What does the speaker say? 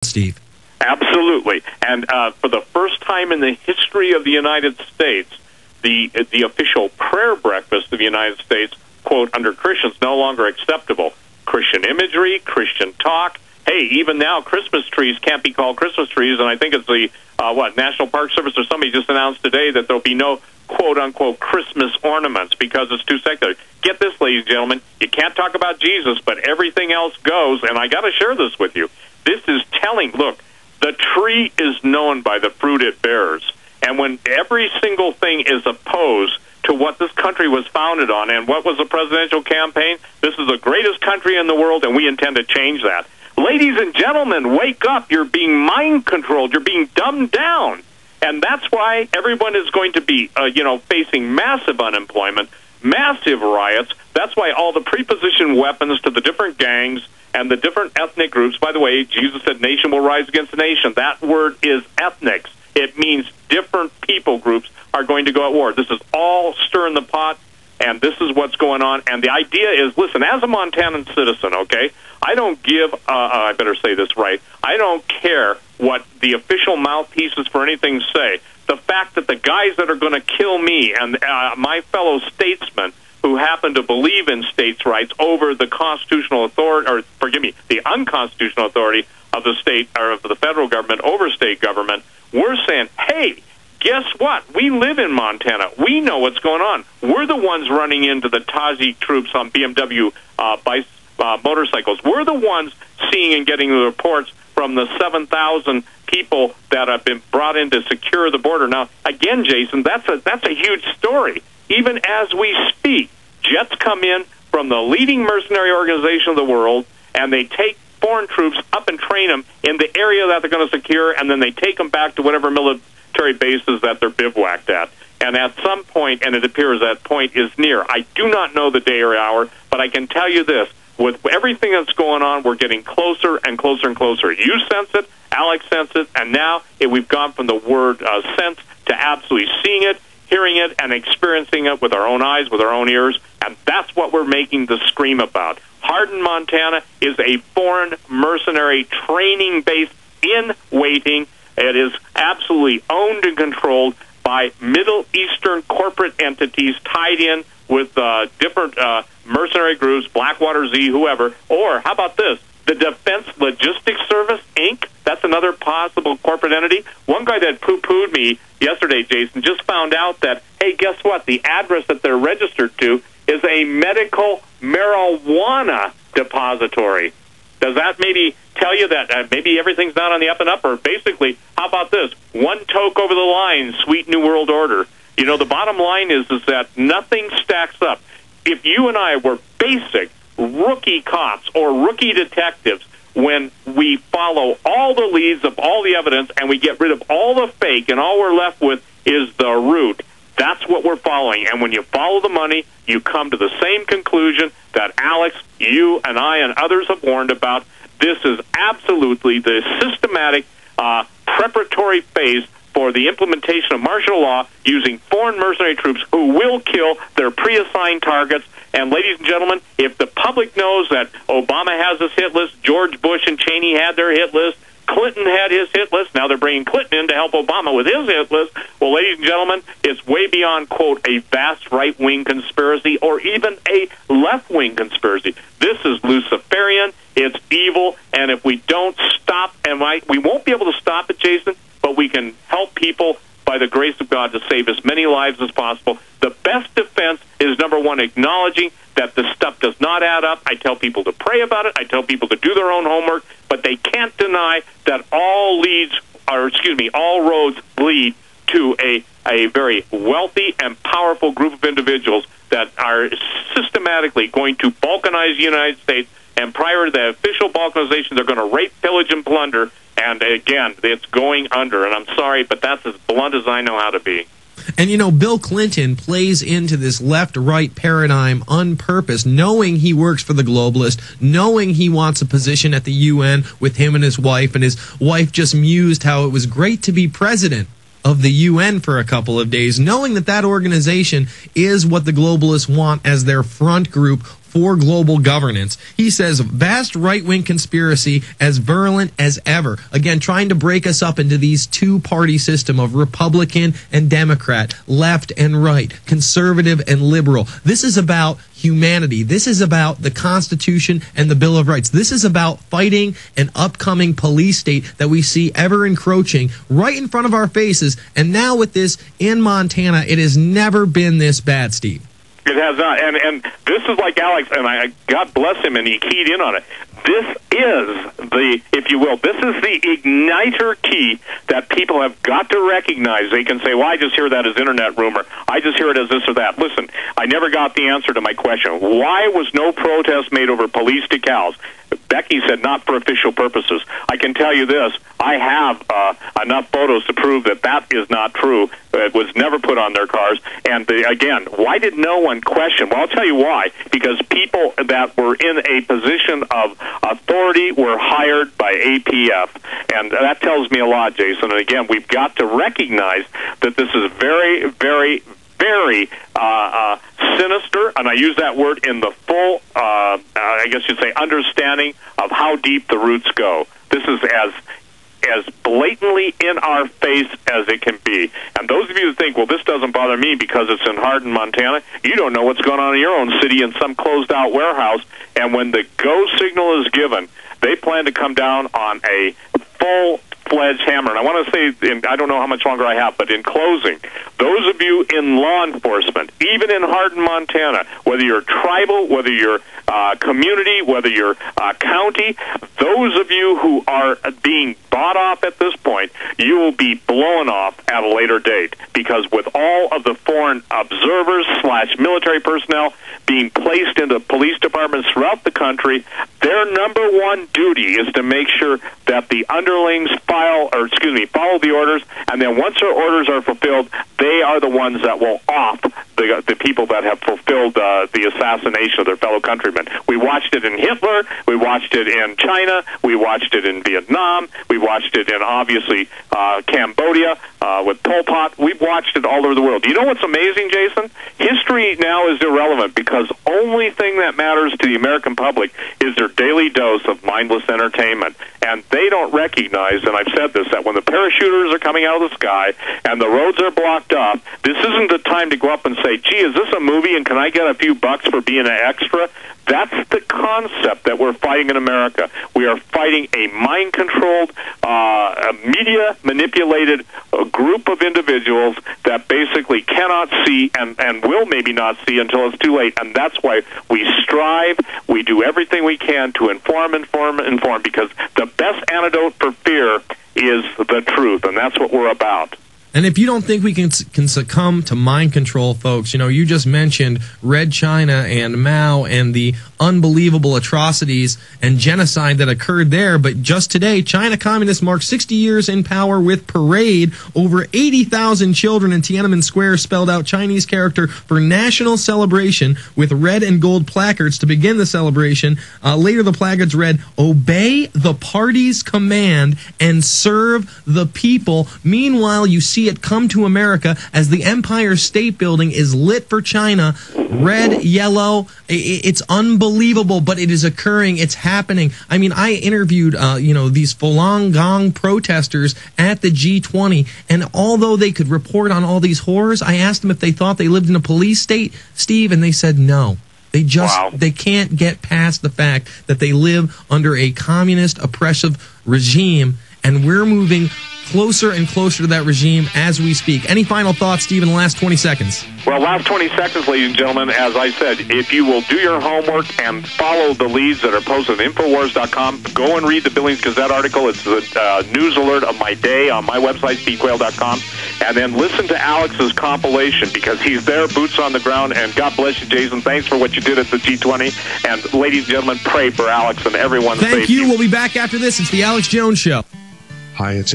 Steve. Absolutely. And for the first time in the history of the United States, the official prayer breakfast of the United States, quote, under Christians, no longer acceptable. Christian imagery, Christian talk. Hey, even now, Christmas trees can't be called Christmas trees, and I think it's the, National Park Service or somebody just announced today that there'll be no quote-unquote Christmas ornaments because it's too secular. Get this, ladies and gentlemen, you can't talk about Jesus, but everything else goes, and I got to share this with you. This is telling, look, the tree is known by the fruit it bears, and when every single thing is opposed to what this country was founded on, and what was the presidential campaign? This is the greatest country in the world, and we intend to change that. Ladies and gentlemen, wake up. You're being mind-controlled. You're being dumbed down. And that's why everyone is going to be, facing massive unemployment, massive riots. That's why all the prepositioned weapons to the different gangs and the different ethnic groups. By the way, Jesus said nation will rise against nation. That word is ethnics. It means different people groups are going to go at war. This is all stirring the pot, and this is what's going on. And the idea is, listen, as a Montanan citizen, okay, I don't give, I better say this right, I don't care what the official mouthpieces for anything say. The fact that the guys that are going to kill me and my fellow statesmen who happen to believe in states' rights over the constitutional authority, or forgive me, the unconstitutional authority of the state or of the federal government over state government, we're saying, hey, guess what? We live in Montana. We know what's going on. We're the ones running into the Tajik troops on BMW motorcycles. We're the ones seeing and getting the reports from the 7,000 people that have been brought in to secure the border. Now, again, Jason, that's a huge story. Even as we speak, jets come in from the leading mercenary organization of the world, and they take foreign troops up and train them in the area that they're going to secure, and then they take them back to whatever military bases that they're bivouacked at. And at some point, and it appears that point is near, I do not know the day or hour, but I can tell you this, with everything that's going on, we're getting closer and closer and closer. You sense it, Alex sense it, and now we've gone from the word sense to absolutely seeing it, hearing it, and experiencing it with our own eyes, with our own ears, and that's what we're making the scream about. Hardin, Montana is a foreign mercenary training base in waiting. It is absolutely owned and controlled by Middle Eastern corporate entities tied in with different mercenary groups, Blackwater Z, whoever. Or, how about this? The Defense Logistics Service, Inc., that's another possible corporate entity. One guy that poo-pooed me yesterday, Jason, just found out that, hey, guess what? The address that they're registered to is a medical marijuana depository. Does that maybe tell you that maybe everything's not on the up and up? Or basically, how about this? One toke over the line, sweet New World Order. You know, the bottom line is that nothing stacks up. If you and I were basic rookie cops or rookie detectives, when we follow all the leads of all the evidence and we get rid of all the fake and all we're left with is the root, that's what we're following. And when you follow the money, you come to the same conclusion that Alex, you, and I, and others have warned about. This is absolutely the systematic preparatory phase for the implementation of martial law using foreign mercenary troops who will kill their pre-assigned targets. And ladies and gentlemen, if the public knows that Obama has his hit list, George Bush and Cheney had their hit list, Clinton had his hit list, now they're bringing Clinton in to help Obama with his hit list. Well, ladies and gentlemen, it's way beyond, quote, a vast right-wing conspiracy or even a left-wing conspiracy. This is Luciferian, it's evil, and if we don't stop, and we won't be able to stop it, Jason, but we can help people by the grace of God to save as many lives as possible. The best defense is, number one, acknowledging that the stuff does not add up. I tell people to pray about it. I tell people to do their own homework, but they can't deny that all roads lead to a very wealthy and powerful group of individuals that are systematically going to balkanize the United States, and prior to the official balkanization, they're going to rape, pillage, and plunder. And again, it's going under. And I'm sorry, but that's as blunt as I know how to be. And, you know, Bill Clinton plays into this left-right paradigm on purpose, knowing he works for the globalist, knowing he wants a position at the UN with him and his wife just mused how it was great to be president of the UN for a couple of days, knowing that that organization is what the globalists want as their front group for global governance. He says vast right-wing conspiracy as virulent as ever. Again, trying to break us up into these two-party system of Republican and Democrat, left and right, conservative and liberal. This is about humanity. This is about the Constitution and the Bill of Rights. This is about fighting an upcoming police state that we see ever encroaching right in front of our faces. And now with this in Montana, it has never been this bad, Steve. It has not, and this is like Alex, and God bless him, and he keyed in on it. This is the, if you will, this is the igniter key that people have got to recognize. They can say, well, I just hear that as internet rumor. I just hear it as this or that. Listen, I never got the answer to my question. Why was no protest made over police decals? Becky said not for official purposes. I can tell you this. I have enough photos to prove that that is not true. It was never put on their cars. And again, why did no one question? Well, I'll tell you why. Because people that were in a position of authority were hired by APF. And that tells me a lot, Jason. And again, we've got to recognize that this is very, very, very sinister, and I use that word in the full, I guess you'd say, understanding of how deep the roots go. This is as blatantly in our face as it can be. And those of you who think, well, this doesn't bother me because it's in Hardin, Montana, you don't know what's going on in your own city in some closed-out warehouse. And when the go signal is given, they plan to come down on a full-fledged hammer. And I want to say, and I don't know how much longer I have, but in closing, those of you in law enforcement, even in Hardin, Montana, whether you're tribal, whether you're community, whether you're county, those of you who are being bought off at this point, you will be blown off at a later date, because with all of the foreign observers / military personnel being placed into police departments throughout the country, their number one duty is to make sure that the underlings follow the orders, and then once their orders are fulfilled, they are the ones that will off the people that have fulfilled the assassination of their fellow countrymen. We watched it in Hitler, we watched it in China, we watched it in Vietnam, we watched it in, obviously, Cambodia with Pol Pot. We've watched it all over the world. You know what's amazing, Jason? History now is irrelevant, because only thing that matters to the American public is their daily dose of mindless entertainment. And they don't recognize, and I've said this, that when the parachuters are coming out of the sky and the roads are blocked up, this isn't the time to go up and say, gee, is this a movie and can I get a few bucks for being an extra? That's the concept that we're fighting in America. We are fighting a mind-controlled, media-manipulated group of individuals that basically cannot see and will maybe not see until it's too late. And that's why we strive, we do everything we can to inform, because the best antidote for fear is the truth, and that's what we're about. And if you don't think we can succumb to mind control, folks, you just mentioned Red China and Mao and the unbelievable atrocities and genocide that occurred there. But just today, China Communists marked 60 years in power with parade. Over 80,000 children in Tiananmen Square spelled out Chinese character for national celebration with red and gold placards to begin the celebration. Later, the placards read, "Obey the party's command and serve the people." Meanwhile, you see it come to America as the Empire State Building is lit for China, red, yellow. It's unbelievable, but it is occurring. It's happening. I mean, I interviewed, these Falun Gong protesters at the G20, and although they could report on all these horrors, I asked them if they thought they lived in a police state, Steve, and they said no. They they can't get past the fact that they live under a communist, oppressive regime, and we're moving closer and closer to that regime as we speak. Any final thoughts, Steve, in the last 20 seconds? Well, last 20 seconds, ladies and gentlemen. As I said, if you will do your homework and follow the leads that are posted on Infowars.com, go and read the Billings Gazette article. It's the news alert of my day on my website, SteveQuayle.com. And then listen to Alex's compilation, because he's there, boots on the ground. And God bless you, Jason. Thanks for what you did at the G20. And ladies and gentlemen, pray for Alex and everyone's safety. Thank you. We'll be back after this. It's the Alex Jones Show. Hi, it's